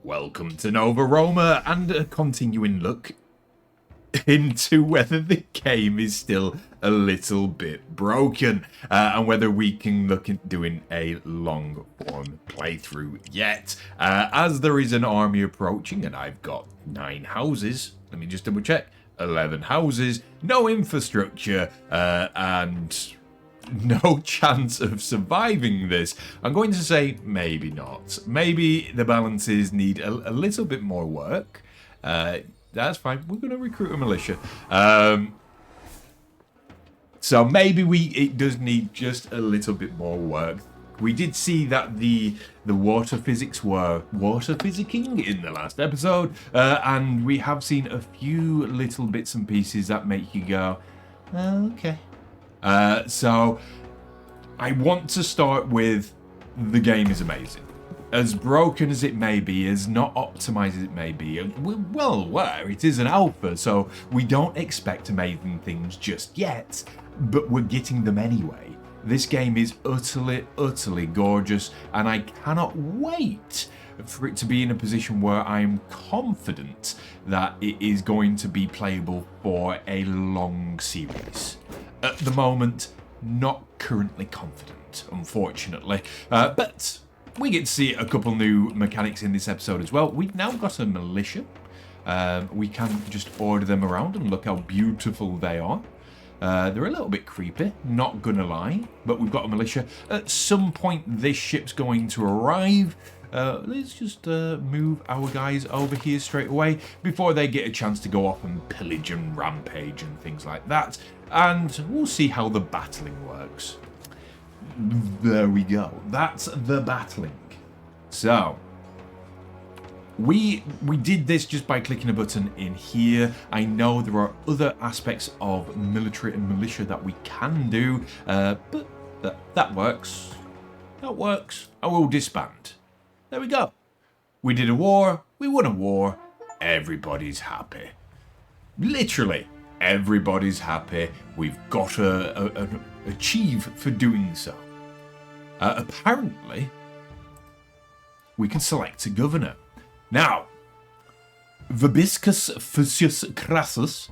Welcome to Nova Roma, and a continuing look into whether the game is still a little bit broken, and whether we can look at doing a long form playthrough yet, as there is an army approaching, and I've got 9 houses. Let me just double check. 11 houses, no infrastructure, and no chance of surviving this. I'm going to say maybe not. Maybe the balances need a little bit more work. That's fine. We're going to recruit a militia. So maybe it does need just a little bit more work. We did see that the water physics were water physicking in the last episode, and we have seen a few little bits and pieces that make you go, okay. So I want to start with the game is amazing. As broken as it may be, as not optimized as it may be, we're well aware it is an alpha, so we don't expect amazing things just yet, but we're getting them anyway. This game is utterly, utterly gorgeous, and I cannot wait for it to be in a position where I'm confident that it is going to be playable for a long series. At the moment, not currently confident, unfortunately. But we get to see a couple new mechanics in this episode as well. We've now got a militia. We can just order them around and look how beautiful they are. They're a little bit creepy, not gonna lie, but we've got a militia. At some point, this ship's going to arrive. Let's just move our guys over here straight away before they get a chance to go off and pillage and rampage and things like that. And we'll see how the battling works. There we go. That's the battling. So we did this just by clicking a button in here. I know there are other aspects of military and militia that we can do, but that works. That works. I will disband. There we go. We did a war. We won a war. Everybody's happy. Literally, everybody's happy. We've got an achieve for doing so. Apparently, we can select a governor. Now, Vibiscus Fusius Crassus,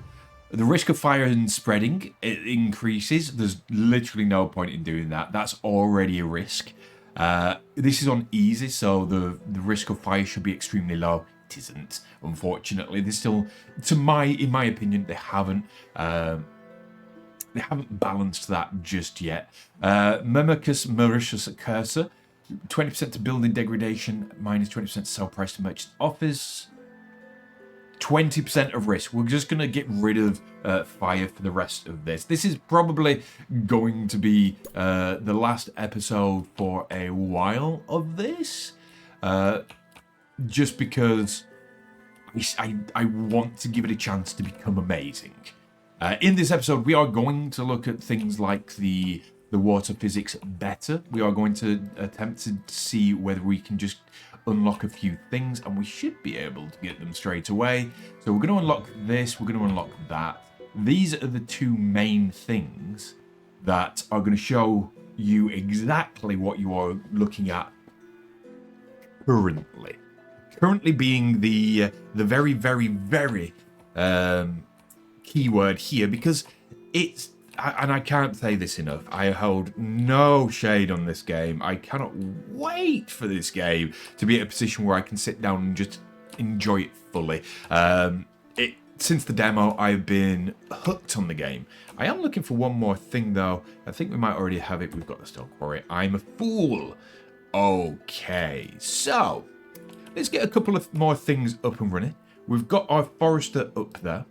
the risk of fire and spreading, it increases. There's literally no point in doing that. That's already a risk. This is on easy, so the risk of fire should be extremely low. It isn't, unfortunately. They still, in my opinion, they haven't balanced that just yet. Memicus Mauritius Cursor, 20% to building degradation, minus 20% sell price to merchant office. 20% of risk. We're just going to get rid of fire for the rest of this. This is probably going to be the last episode for a while of this. Just because I want to give it a chance to become amazing. In this episode, we are going to look at things like the water physics better. We are going to attempt to see whether we can just unlock a few things, and we should be able to get them straight away. So we're going to unlock this, we're going to unlock that. These are the two main things that are going to show you exactly what you are looking at currently. Currently being the very, very, very keyword here, because it's, and I can't say this enough, I hold no shade on this game. I cannot wait for this game to be at a position where I can sit down and just enjoy it fully. Since the demo, I've been hooked on the game. I am looking for one more thing, though. I think we might already have it. We've got the Stone Quarry. I'm a fool. Okay, so let's get a couple of more things up and running. We've got our Forester up there.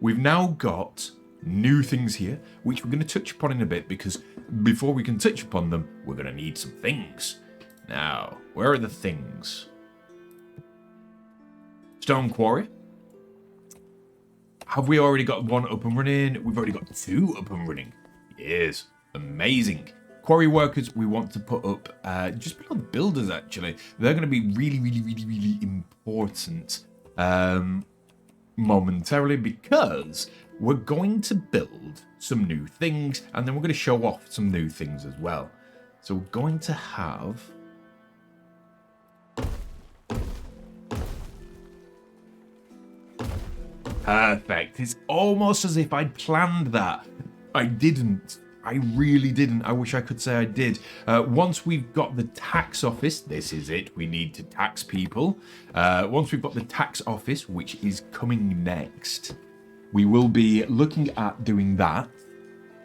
We've now got new things here, which we're going to touch upon in a bit, because before we can touch upon them, we're going to need some things. Now, where are the things? Stone Quarry. Have we already got one up and running? We've already got 2 up and running. Yes, amazing. Quarry workers we want to put up just below the builders, actually. They're going to be really, really, really, really important momentarily, because we're going to build some new things, and then we're going to show off some new things as well. So we're going to have Perfect. It's almost as if I'd planned that. I didn't. I really didn't. I wish I could say I did. Once we've got the tax office, this is it. We need to tax people. Once we've got the tax office, which is coming next, we will be looking at doing that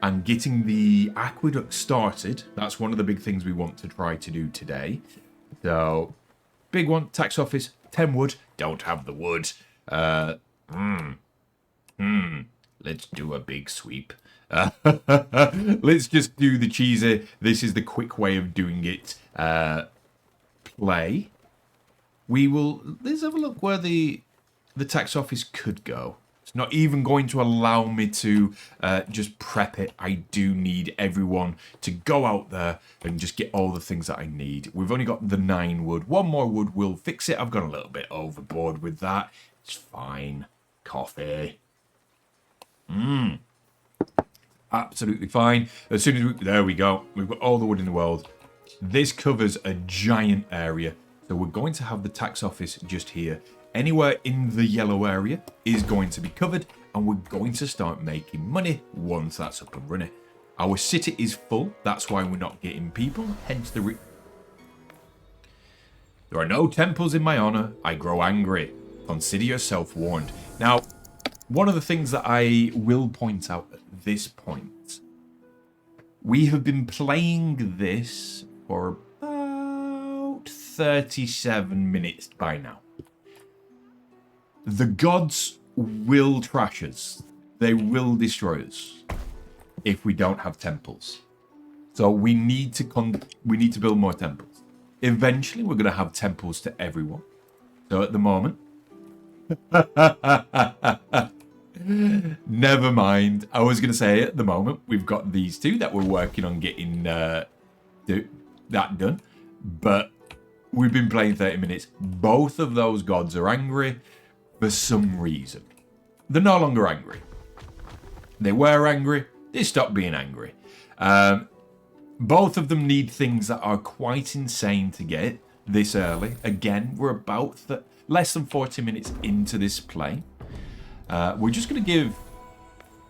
and getting the aqueduct started. That's one of the big things we want to try to do today. So, big one, tax office, 10 wood. Don't have the wood. Let's do a big sweep. Let's just do the cheesy. This is the quick way of doing it. Play. Let's have a look where the tax office could go. It's not even going to allow me to just prep it. I do need everyone to go out there and just get all the things that I need. We've only got the 9 wood. 1 more wood will fix it. I've gone a little bit overboard with that. It's fine. Coffee. Absolutely fine. As soon as there we go. We've got all the wood in the world. This covers a giant area. So we're going to have the tax office just here. Anywhere in the yellow area is going to be covered, and we're going to start making money once that's up and running. Our city is full. That's why we're not getting people. Hence the There are no temples in my honor. I grow angry. Consider yourself warned. Now, one of the things that I will point out at this point, we have been playing this for about 37 minutes by now. The gods will trash us. They will destroy us if we don't have temples. So we need to build more temples. Eventually, we're going to have temples to everyone. So at the moment, never mind. I was going to say at the moment, we've got these 2 that we're working on getting that done. But we've been playing 30 minutes. Both of those gods are angry for some reason. They're no longer angry. They were angry. They stopped being angry. Both of them need things that are quite insane to get this early. Again, we're about less than 40 minutes into this play. We're just going to give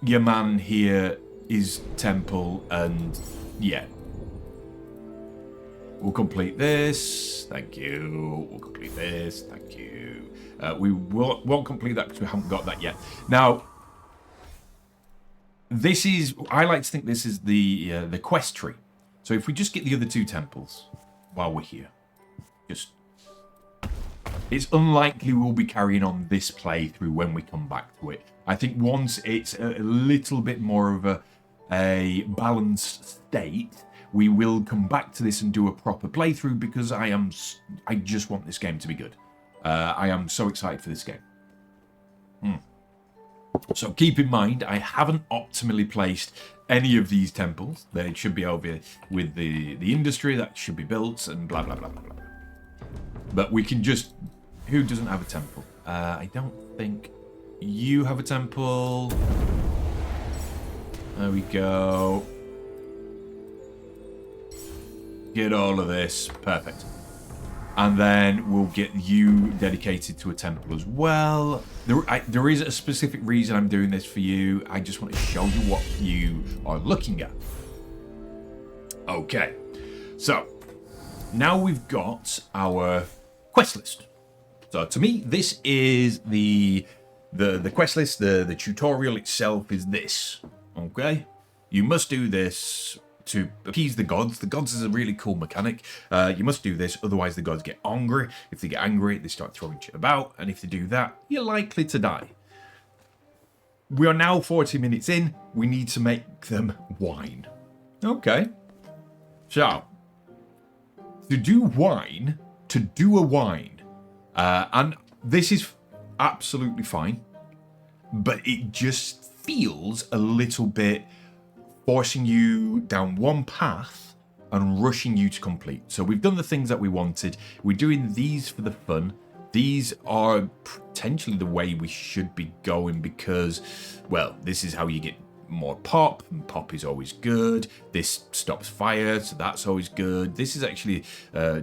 your man here his temple, and yeah. We'll complete this. Thank you. We'll complete this. Thank you. We won't complete that because we haven't got that yet. Now, I like to think this is the quest tree. So if we just get the other 2 temples while we're here, it's unlikely we'll be carrying on this playthrough when we come back to it. I think once it's a little bit more of a balanced state, we will come back to this and do a proper playthrough, because I just want this game to be good. I am so excited for this game. So keep in mind, I haven't optimally placed any of these temples. They should be over with the industry that should be built and blah, blah, blah, blah, blah. But we can just... Who doesn't have a temple? I don't think you have a temple. There we go. Get all of this. Perfect. And then we'll get you dedicated to a temple as well. There is a specific reason I'm doing this for you. I just want to show you what you are looking at. Okay. So, now we've got our quest list. So to me, this is the quest list. The tutorial itself is this. Okay? You must do this to appease the gods. The gods is a really cool mechanic. You must do this, otherwise the gods get angry. If they get angry, they start throwing shit about, and if they do that, you're likely to die. We are now 40 minutes in. We need to make them wine. Okay. So, to do a wine, and this is absolutely fine, but it just feels a little bit forcing you down one path and rushing you to complete. So we've done the things that we wanted. We're doing these for the fun. These are potentially the way we should be going because, well, this is how you get more pop, and pop is always good. This stops fire, so that's always good. This is actually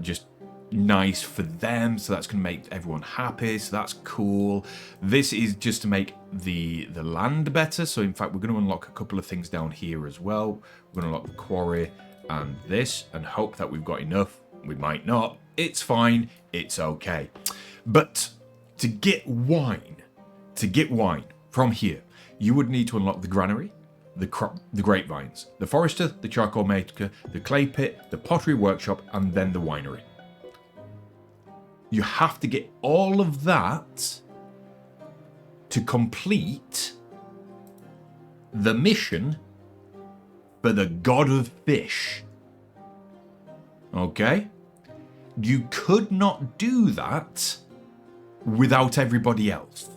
just nice for them, so that's going to make everyone happy, so that's cool. This is just to make the land better, so in fact we're going to unlock a couple of things down here as well. We're going to unlock the quarry and this, and hope that we've got enough. We might not. It's fine. It's okay. But to get wine from here, you would need to unlock the granary, the grapevines, the forester, the charcoal maker, the clay pit, the pottery workshop, and then the winery. You have to get all of that to complete the mission for the god of fish. Okay? You could not do that without everybody else.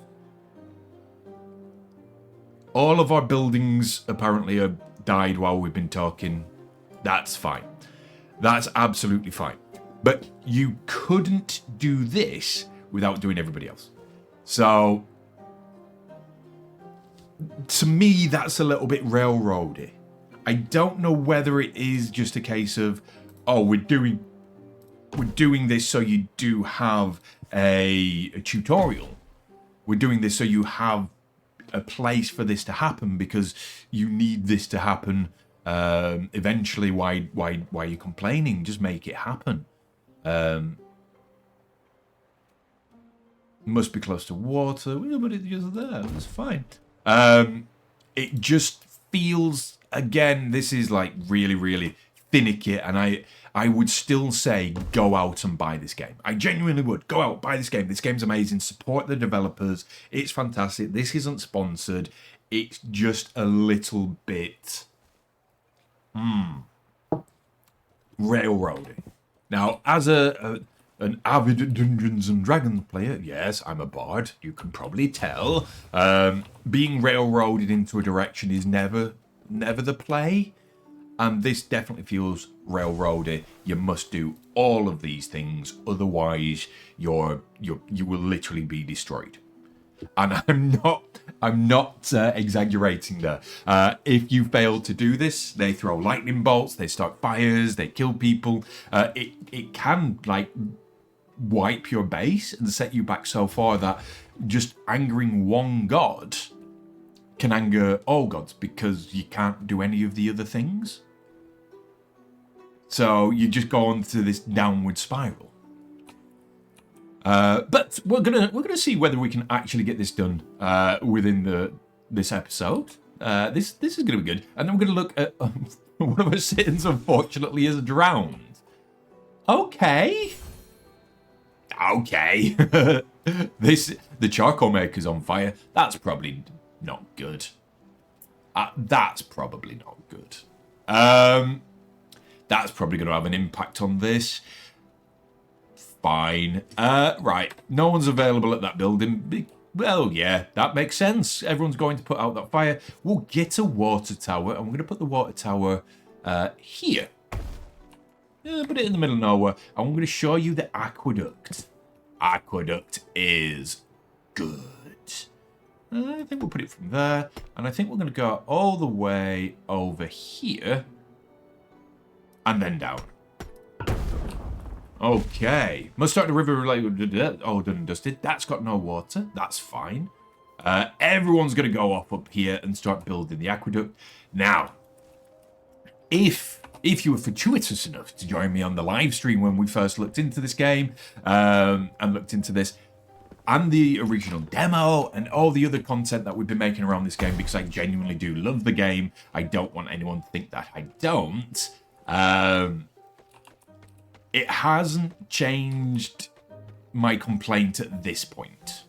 All of our buildings apparently have died while we've been talking. That's fine. That's absolutely fine. But you couldn't do this without doing everybody else. So, to me, that's a little bit railroady. I don't know whether it is just a case of, oh, we're doing this so you do have a tutorial. We're doing this so you have a place for this to happen because you need this to happen eventually. Why are you complaining? Just make it happen. Must be close to water. Yeah, but it's just there. It's fine. It just feels, again, this is like really, really finicky, and I would still say go out and buy this game. I genuinely would. Go out, buy this game. This game's amazing. Support the developers. It's fantastic. This isn't sponsored. It's just a little bit railroading. Now, as an avid Dungeons and Dragons player, yes, I'm a bard, you can probably tell, being railroaded into a direction is never the play, and this definitely feels railroady. You must do all of these things, otherwise you will literally be destroyed. And I'm not exaggerating there. If you fail to do this, they throw lightning bolts, they start fires, they kill people. It can like wipe your base and set you back so far that just angering one god can anger all gods because you can't do any of the other things. So you just go on to this downward spiral. But we're gonna see whether we can actually get this done within this episode. This is gonna be good, and then we're gonna look at one of our citizens. Unfortunately, is drowned. Okay. The charcoal maker's on fire. That's probably not good. That's probably not good. That's probably going to have an impact on this. Fine. Right. No one's available at that building. Well, yeah, that makes sense. Everyone's going to put out that fire. We'll get a water tower, and we're going to put the water tower here. Put it in the middle of nowhere. And I'm going to show you the aqueduct. Aqueduct is good. I think we'll put it from there. And I think we're going to go all the way over here. And then down. Okay. Must start the river all done and dusted. That's got no water. That's fine. Everyone's going to go off up here and start building the aqueduct. Now, if you were fortuitous enough to join me on the live stream when we first looked into this game and looked into this and the original demo and all the other content that we've been making around this game, because I genuinely do love the game. I don't want anyone to think that I don't. It hasn't changed my complaint at this point.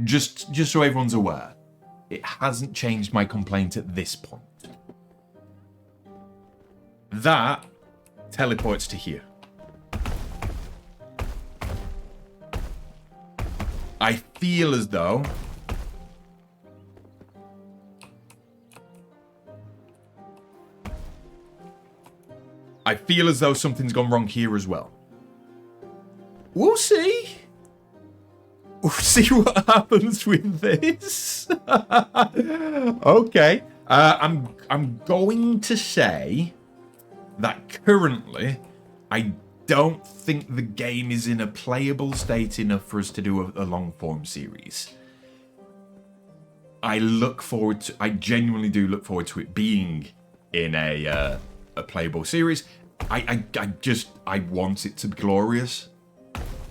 Just so everyone's aware. It hasn't changed my complaint at this point. That teleports to here. I feel as though something's gone wrong here as well. We'll see. We'll see what happens with this. Okay. I'm going to say that currently I don't think the game is in a playable state enough for us to do a long-form series. I genuinely do look forward to it being in a playable series. I want it to be glorious,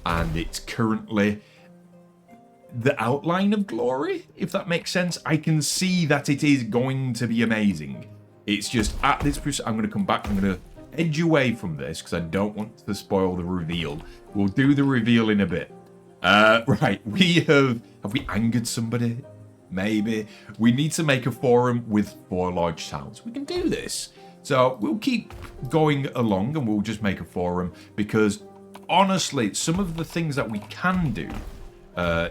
and it's currently the outline of glory, if that makes sense. I can see that it is going to be amazing. It's just at this point, I'm going to come back. I'm going to edge away from this because I don't want to spoil the reveal. We'll do the reveal in a bit. Right, have we angered somebody? Maybe. We need to make a forum with 4 large towns. We can do this. So we'll keep going along and we'll just make a forum because honestly, some of the things that we can do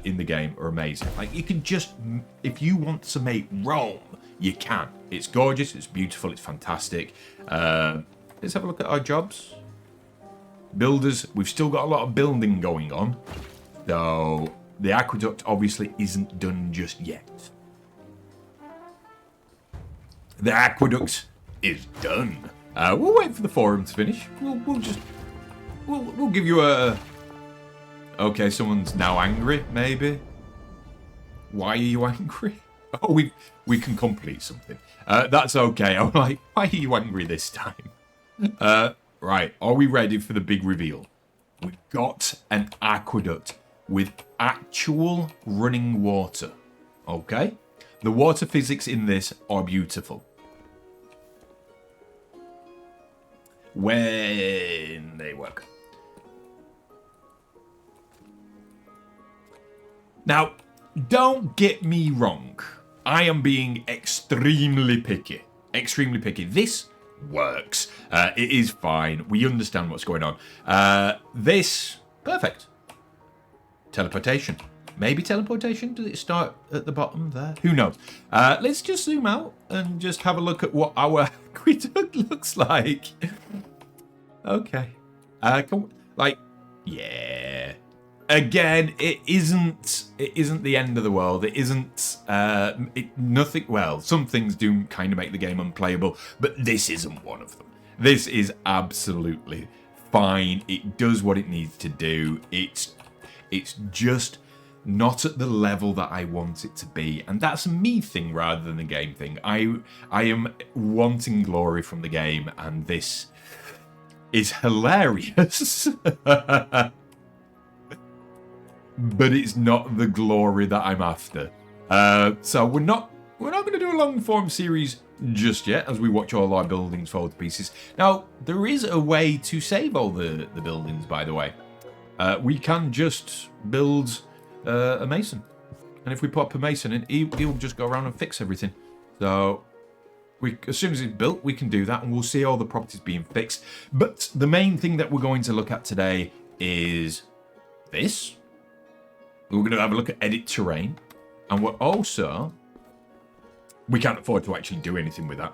in the game are amazing. Like, you can just, if you want to make Rome, you can. It's gorgeous, it's beautiful, it's fantastic. Let's have a look at our jobs. Builders, we've still got a lot of building going on. So the aqueduct obviously isn't done just yet. The aqueduct is done. We'll wait for the forum to finish. We'll give you a... Okay, someone's now angry, maybe. Why are you angry? Oh, we can complete something. That's okay. I'm like, why are you angry this time? Right, are we ready for the big reveal? We've got an aqueduct with actual running water. Okay? The water physics in this are beautiful. When they work. Now, don't get me wrong. I am being extremely picky. Extremely picky. This works. It is fine. We understand what's going on. This, perfect. Teleportation. Maybe teleportation? Does it start at the bottom there? Who knows? Let's just zoom out and just have a look at what our aqueduct looks like. Okay. Yeah. Again, it isn't the end of the world. It isn't nothing. Well, some things do kind of make the game unplayable, but this isn't one of them. This is absolutely fine. It does what it needs to do. It's just not at the level that I want it to be, and that's a me thing rather than a game thing. I am wanting glory from the game, and this is hilarious. But it's not the glory that I'm after. So we're not going to do a long form series just yet as we watch all our buildings fall to pieces. Now, there is a way to save all the buildings, by the way. We can just build a mason. And if we pop a mason in, he'll just go around and fix everything. So as soon as it's built, we can do that, and we'll see all the properties being fixed. But the main thing that we're going to look at today is this. We're going to have a look at edit terrain, and we can't afford to actually do anything with that.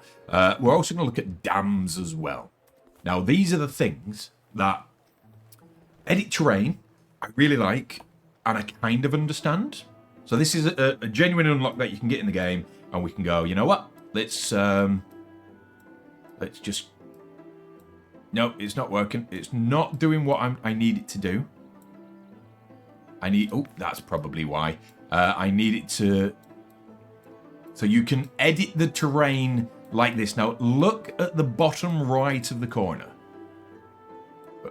We're also going to look at dams as well. Now, these are the things that edit terrain I really like, and I kind of understand. So this is a genuine unlock that you can get in the game, and we can go, you know what? Let's just... No, it's not working. It's not doing what I need it to do. Oh, that's probably why. I need it to... So you can edit the terrain like this. Now, look at the bottom right of the corner.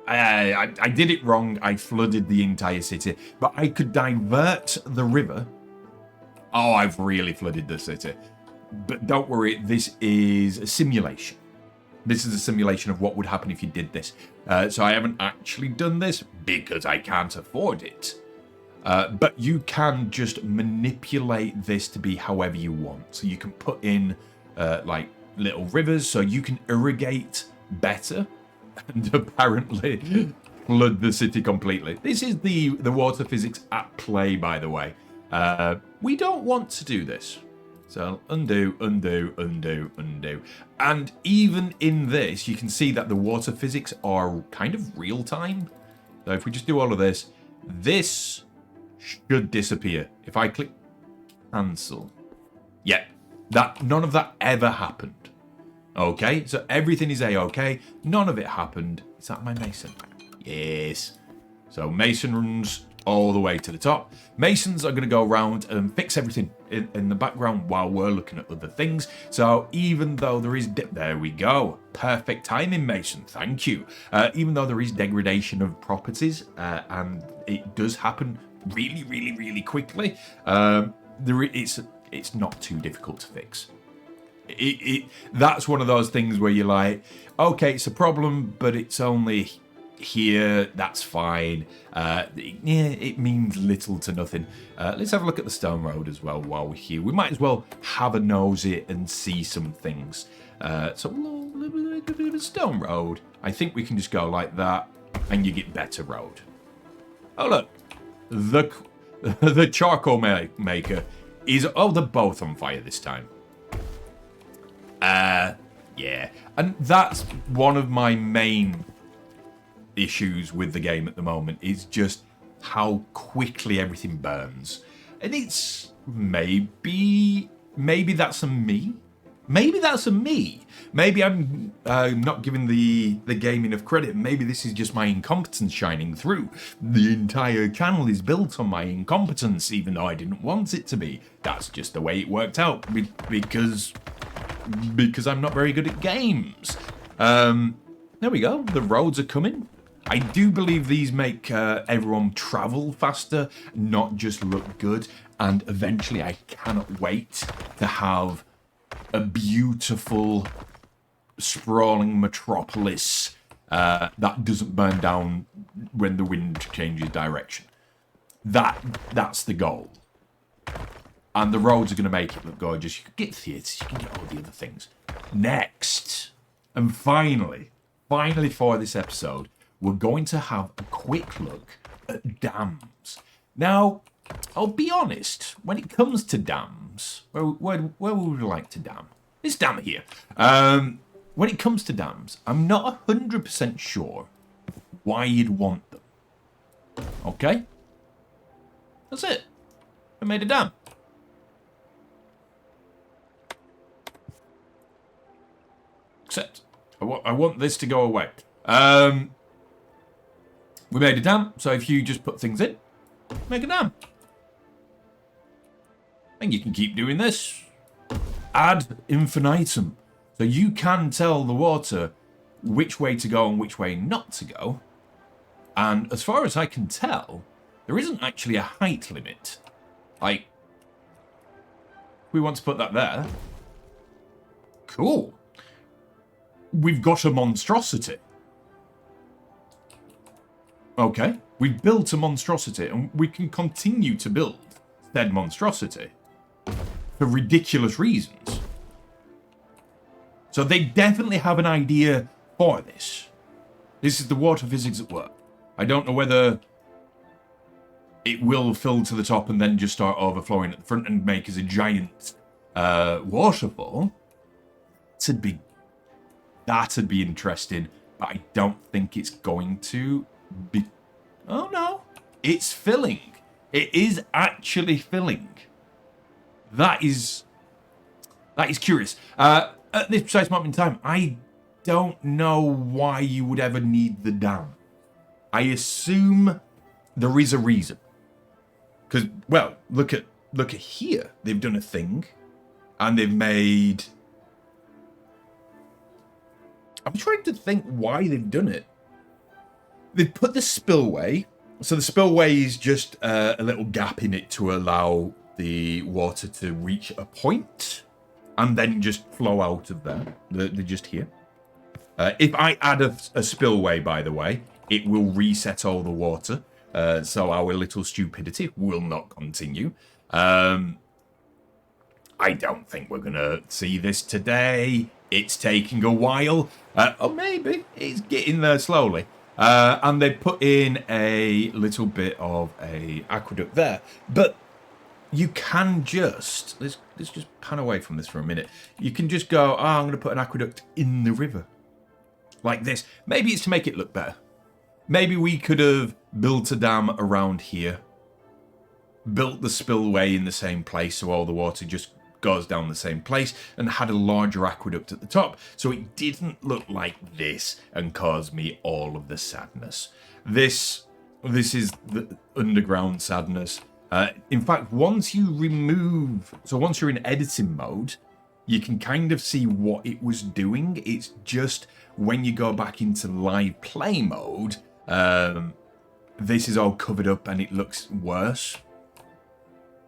I did it wrong. I flooded the entire city. But I could divert the river. Oh, I've really flooded the city. But don't worry, this is a simulation. This is a simulation of what would happen if you did this. So I haven't actually done this because I can't afford it. But you can just manipulate this to be however you want. So you can put in like little rivers so you can irrigate better and apparently flood the city completely. This is the water physics at play, by the way. We don't want to do this. So undo, undo, undo, undo. And even in this, you can see that the water physics are kind of real time. So if we just do all of this, this should disappear. If I click cancel, yeah, none of that ever happened. Okay, so everything is a-okay. None of it happened. Is that my mason? Yes. So masons all the way to the top. Masons are going to go around and fix everything in the background while we're looking at other things. So even though there is... There we go. Perfect timing, Mason. Thank you. Even though there is degradation of properties, and it does happen really, really, really quickly, it's not too difficult to fix. That's one of those things where you're like, okay, it's a problem, but it's only here, that's fine. It means little to nothing. Let's have a look at the stone road as well while we're here. We might as well have a nosy and see some things. So a little bit of a stone road. I think we can just go like that, and you get better road. Oh look, the charcoal maker is... Oh, they're both on fire this time. Yeah, and that's one of my main issues with the game at the moment, is just how quickly everything burns. And it's maybe that's a me. Maybe that's a me. Maybe I'm not giving the game enough credit. Maybe this is just my incompetence shining through. The entire channel is built on my incompetence, even though I didn't want it to be. That's just the way it worked out, because I'm not very good at games. There we go. The roads are coming. I do believe these make everyone travel faster, not just look good. And eventually I cannot wait to have a beautiful, sprawling metropolis that doesn't burn down when the wind changes direction. That's the goal. And the roads are going to make it look gorgeous. You can get theatres, you can get all the other things. Next, and finally for this episode, we're going to have a quick look at dams. Now, I'll be honest, when it comes to dams, where would we like to dam? This dam here. When it comes to dams, I'm not 100% sure why you'd want them. Okay? That's it. I made a dam. Except, I want this to go away. We made a dam, so if you just put things in, make a dam. And you can keep doing this. Ad infinitum. So you can tell the water which way to go and which way not to go. And as far as I can tell, there isn't actually a height limit. Like, we want to put that there. Cool. We've got a monstrosity. Okay, we've built a monstrosity, and we can continue to build said monstrosity for ridiculous reasons. So they definitely have an idea for this. This is the water physics at work. I don't know whether it will fill to the top and then just start overflowing at the front and make us a giant waterfall. That'd be interesting, but I don't think it's going to be... Oh no, it's filling. It is actually filling. That is curious. At this precise moment in time, I don't know why you would ever need the dam. I assume there is a reason. Because, well, look at here. They've done a thing, and they've made... I'm trying to think why they've done it. They've put the spillway. So the spillway is just a little gap in it to allow the water to reach a point and then just flow out of there. They're just here. If I add a spillway, by the way, it will reset all the water. So our little stupidity will not continue. I don't think we're going to see this today. It's taking a while. Or maybe it's getting there slowly. And they put in a little bit of a aqueduct there. But you can just... Let's just pan away from this for a minute. You can just go, I'm going to put an aqueduct in the river. Like this. Maybe it's to make it look better. Maybe we could have built a dam around here. Built the spillway in the same place so all the water just goes down the same place, and had a larger aqueduct at the top so it didn't look like this and cause me all of the sadness. This is the underground sadness. In fact, once you're in editing mode, you can kind of see what it was doing. It's just when you go back into live play mode, this is all covered up and it looks worse.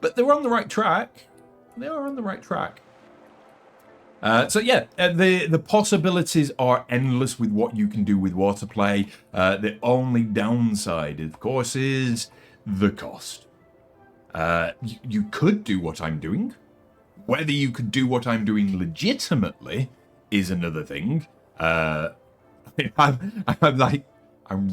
But they're on the right track. They are on the right track. So yeah, the possibilities are endless with what you can do with water play. The only downside, of course, is the cost. You could do what I'm doing. Whether you could do what I'm doing legitimately is another thing. I'm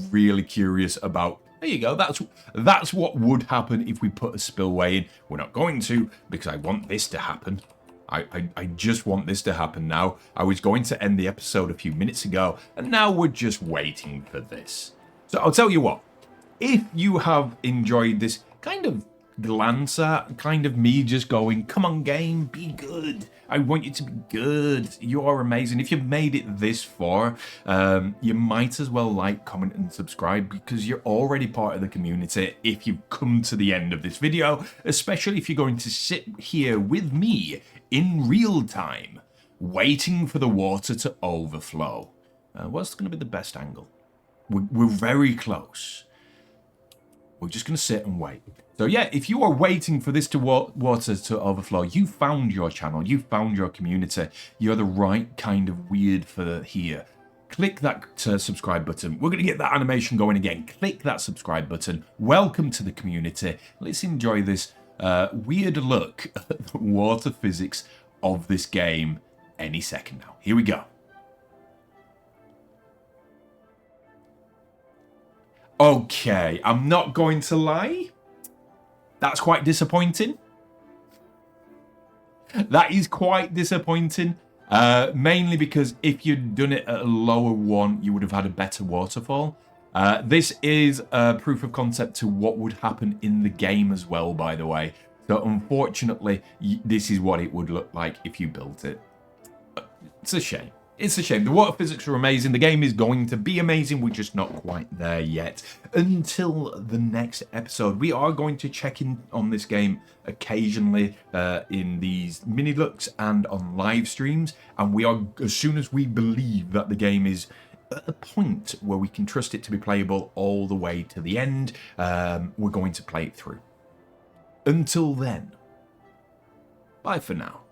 really curious about. There you go. That's what would happen if we put a spillway in. We're not going to, because I want this to happen. I just want this to happen now. I was going to end the episode a few minutes ago, and now we're just waiting for this. So I'll tell you what. If you have enjoyed this kind of glance at, kind of me just going, come on game, be good. I want you to be good. You are amazing. If you've made it this far, you might as well like, comment, and subscribe, because you're already part of the community if you've come to the end of this video, especially if you're going to sit here with me in real time, waiting for the water to overflow. What's going to be the best angle? We're very close. We're just going to sit and wait. So yeah, if you are waiting for this water to overflow, you found your channel, you found your community, you're the right kind of weird for here. Click that subscribe button. We're going to get that animation going again. Click that subscribe button. Welcome to the community. Let's enjoy this weird look at the water physics of this game any second now. Here we go. Okay, I'm not going to lie. That's quite disappointing. That is quite disappointing. Mainly because if you'd done it at a lower one, you would have had a better waterfall. This is proof of concept to what would happen in the game as well, by the way. So unfortunately, this is what it would look like if you built it. It's a shame. It's a shame. The water physics are amazing. The game is going to be amazing. We're just not quite there yet. Until the next episode, we are going to check in on this game occasionally in these mini looks and on live streams. And we are, as soon as we believe that the game is at a point where we can trust it to be playable all the way to the end, we're going to play it through. Until then, bye for now.